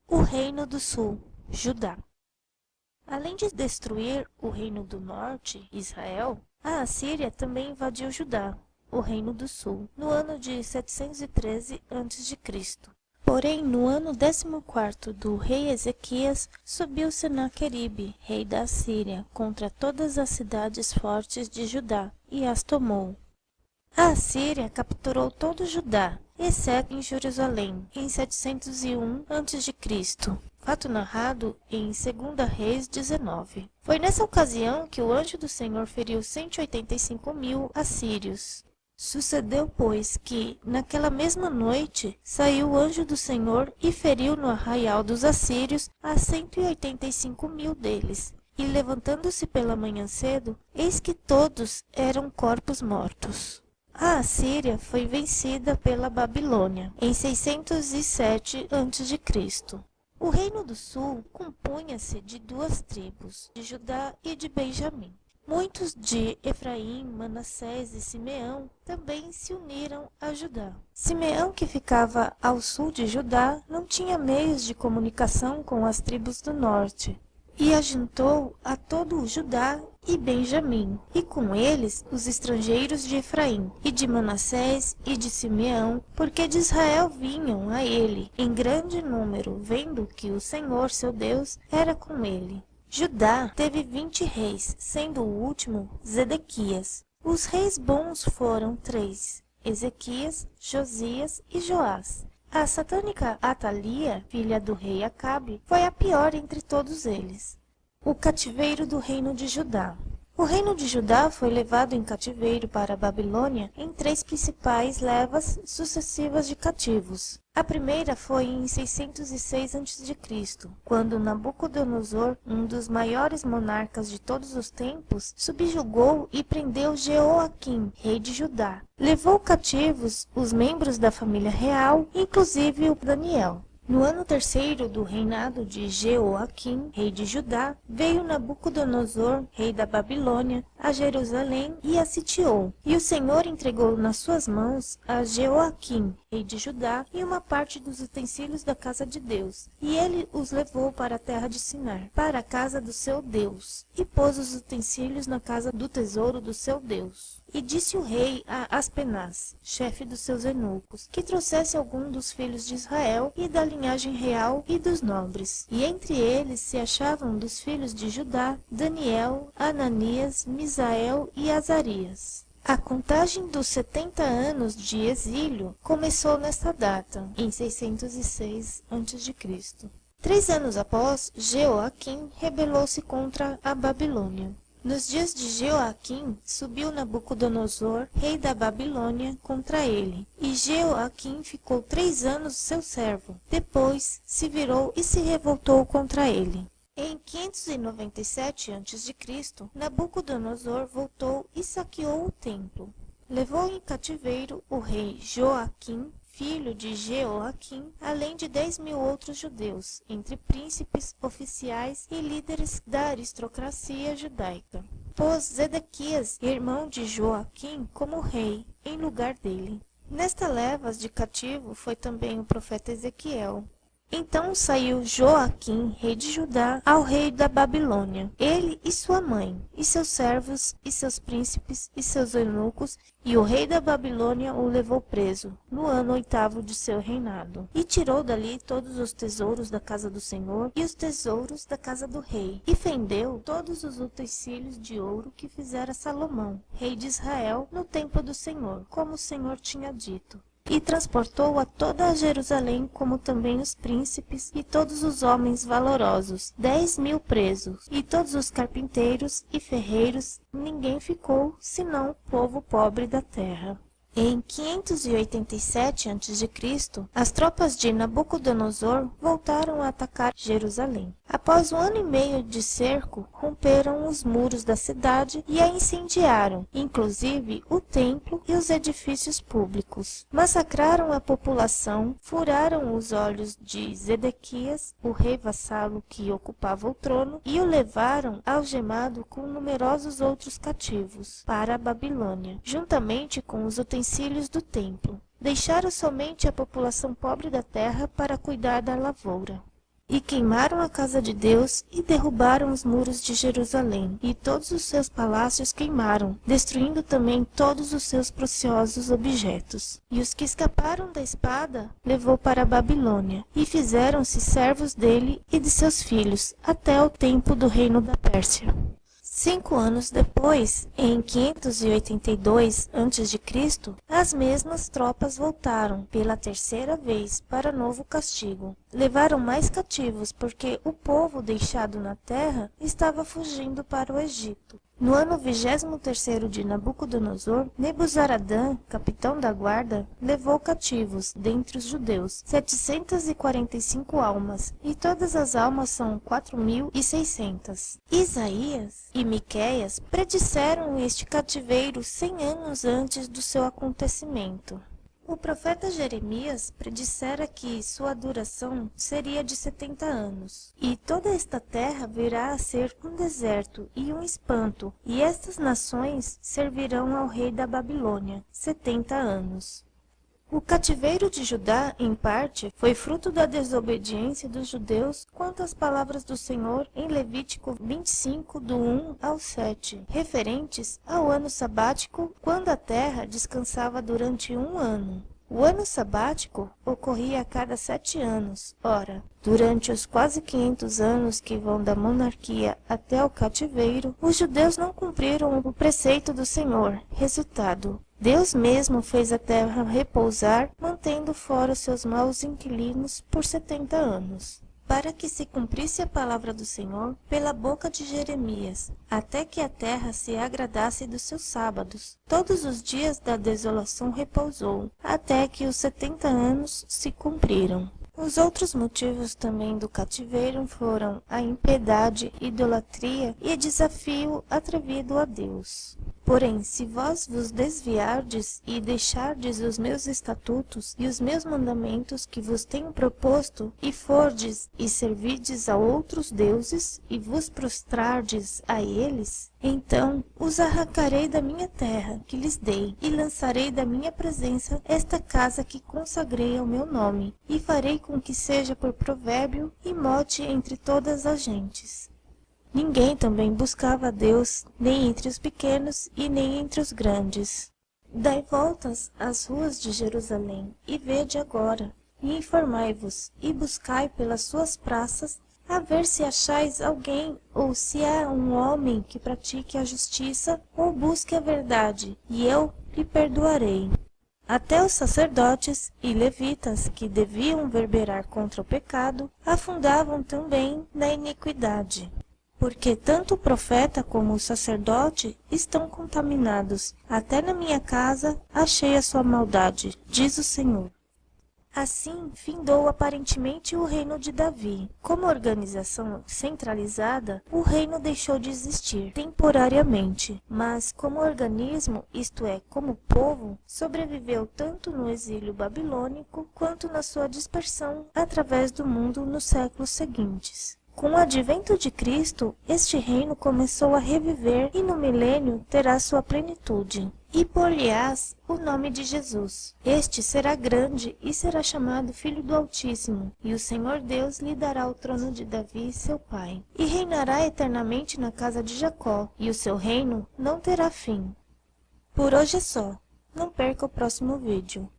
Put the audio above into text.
O Reino do Sul, Judá. Além de destruir o Reino do Norte, Israel, a Assíria também invadiu Judá, o Reino do Sul, no ano de 713 a.C. Porém, no ano 14º do rei Ezequias, subiu Senaqueribe, rei da Assíria, contra todas as cidades fortes de Judá, e as tomou. A Assíria capturou todo Judá, exceto em Jerusalém, em 701 a.C., fato narrado em 2 Reis 19. Foi nessa ocasião que o anjo do Senhor feriu 185.000 assírios. Sucedeu, pois, que, naquela mesma noite, saiu o anjo do Senhor e feriu no arraial dos assírios a 185.000 deles. E levantando-se pela manhã cedo, eis que todos eram corpos mortos. A Assíria foi vencida pela Babilônia em 607 a.C. O Reino do Sul compunha-se de duas tribos, de Judá e de Benjamim. Muitos de Efraim, Manassés e Simeão também se uniram a Judá. Simeão, que ficava ao sul de Judá, não tinha meios de comunicação com as tribos do norte, e ajuntou a todo o Judá e Benjamim, e com eles os estrangeiros de Efraim, e de Manassés e de Simeão, porque de Israel vinham a ele em grande número, vendo que o Senhor, seu Deus, era com ele. Judá teve 20 reis, sendo o último Zedequias. Os reis bons foram 3, Ezequias, Josias e Joás. A satânica Atalia, filha do rei Acabe, foi a pior entre todos eles. O cativeiro do reino de Judá. O reino de Judá foi levado em cativeiro para a Babilônia em 3 principais levas sucessivas de cativos. A primeira foi em 606 a.C., quando Nabucodonosor, um dos maiores monarcas de todos os tempos, subjugou e prendeu Jeoaquim, rei de Judá. Levou cativos os membros da família real, inclusive o Daniel. No ano 3º do reinado de Jeoaquim, rei de Judá, veio Nabucodonosor, rei da Babilônia, a Jerusalém e a sitiou. E o Senhor entregou nas suas mãos a Jeoaquim, rei de Judá, e uma parte dos utensílios da casa de Deus. E ele os levou para a terra de Sinar, para a casa do seu Deus, e pôs os utensílios na casa do tesouro do seu Deus. E disse o rei a Aspenaz, chefe dos seus eunucos, que trouxesse algum dos filhos de Israel e da linhagem real e dos nobres. E entre eles se achavam dos filhos de Judá, Daniel, Ananias, Misael e Azarias. A contagem dos 70 anos de exílio começou nesta data, em 606 a.C. 3 anos após, Jeoaquim rebelou-se contra a Babilônia. Nos dias de Jeoaquim, subiu Nabucodonosor, rei da Babilônia, contra ele, e Jeoaquim ficou 3 anos seu servo. Depois se virou e se revoltou contra ele. Em 597 a.C., Nabucodonosor voltou e saqueou o templo. Levou em cativeiro o rei Joaquim, filho de Jeoaquim, além de 10.000 outros judeus, entre príncipes, oficiais e líderes da aristocracia judaica. Pôs Zedequias, irmão de Joaquim, como rei, em lugar dele. Nesta levas de cativo foi também o profeta Ezequiel. Então saiu Joaquim, rei de Judá, ao rei da Babilônia, ele e sua mãe, e seus servos, e seus príncipes, e seus eunucos, e o rei da Babilônia o levou preso, no ano 8º de seu reinado. E tirou dali todos os tesouros da casa do Senhor, e os tesouros da casa do rei, e fendeu todos os utensílios de ouro que fizera Salomão, rei de Israel, no templo do Senhor, como o Senhor tinha dito. E transportou a toda a Jerusalém, como também os príncipes e todos os homens valorosos, 10.000 presos, e todos os carpinteiros e ferreiros, ninguém ficou, senão o povo pobre da terra. Em 587 a.C., as tropas de Nabucodonosor voltaram a atacar Jerusalém. Após 1 ano e meio de cerco, romperam os muros da cidade e a incendiaram, inclusive o templo e os edifícios públicos. Massacraram a população, furaram os olhos de Zedequias, o rei vassalo que ocupava o trono, e o levaram algemado com numerosos outros cativos para a Babilônia, juntamente com os utensílios do templo. Deixaram somente a população pobre da terra para cuidar da lavoura. E queimaram a casa de Deus e derrubaram os muros de Jerusalém, e todos os seus palácios queimaram, destruindo também todos os seus preciosos objetos. E os que escaparam da espada levou para a Babilônia, e fizeram-se servos dele e de seus filhos, até o tempo do reino da Pérsia. 5 anos depois, em 582 a.C., as mesmas tropas voltaram pela terceira vez para novo castigo. Levaram mais cativos porque o povo deixado na terra estava fugindo para o Egito. No ano 23º de Nabucodonosor, Nebuzaradã, capitão da guarda, levou cativos, dentre os judeus, 745 almas, e todas as almas são 4.600. Isaías e Miqueias predisseram este cativeiro 100 anos antes do seu acontecimento. O profeta Jeremias predissera que sua duração seria de 70 anos, e toda esta terra virá a ser um deserto e um espanto, e estas nações servirão ao rei da Babilônia 70 anos. O cativeiro de Judá, em parte, foi fruto da desobediência dos judeus quanto às palavras do Senhor em Levítico 25, do 1 ao 7, referentes ao ano sabático, quando a terra descansava durante 1 ano. O ano sabático ocorria a cada 7 anos. Ora, durante os quase 500 anos que vão da monarquia até o cativeiro, os judeus não cumpriram o preceito do Senhor. Resultado: Deus mesmo fez a terra repousar, mantendo fora os seus maus inquilinos por 70 anos, para que se cumprisse a palavra do Senhor pela boca de Jeremias, até que a terra se agradasse dos seus sábados. Todos os dias da desolação repousou, até que os 70 anos se cumpriram. Os outros motivos também do cativeiro foram a impiedade, idolatria e desafio atrevido a Deus. Porém, se vós vos desviardes e deixardes os meus estatutos e os meus mandamentos que vos tenho proposto, e fordes e servirdes a outros deuses, e vos prostrardes a eles, então os arrancarei da minha terra que lhes dei, e lançarei da minha presença esta casa que consagrei ao meu nome, e farei com que seja por provérbio e mote entre todas as gentes. Ninguém também buscava a Deus, nem entre os pequenos e nem entre os grandes. Dai voltas às ruas de Jerusalém, e vede agora, e informai-vos, e buscai pelas suas praças, a ver se achais alguém, ou se há um homem que pratique a justiça, ou busque a verdade, e eu lhe perdoarei. Até os sacerdotes e levitas, que deviam verberar contra o pecado, afundavam também na iniquidade. Porque tanto o profeta como o sacerdote estão contaminados. Até na minha casa achei a sua maldade, diz o Senhor. Assim, findou aparentemente o reino de Davi. Como organização centralizada, o reino deixou de existir temporariamente, mas como organismo, isto é, como povo, sobreviveu tanto no exílio babilônico quanto na sua dispersão através do mundo nos séculos seguintes. Com o advento de Cristo, este reino começou a reviver e no milênio terá sua plenitude. E por-lhe-ás o nome de Jesus. Este será grande e será chamado Filho do Altíssimo, e o Senhor Deus lhe dará o trono de Davi, seu pai. E reinará eternamente na casa de Jacó, e o seu reino não terá fim. Por hoje é só. Não perca o próximo vídeo.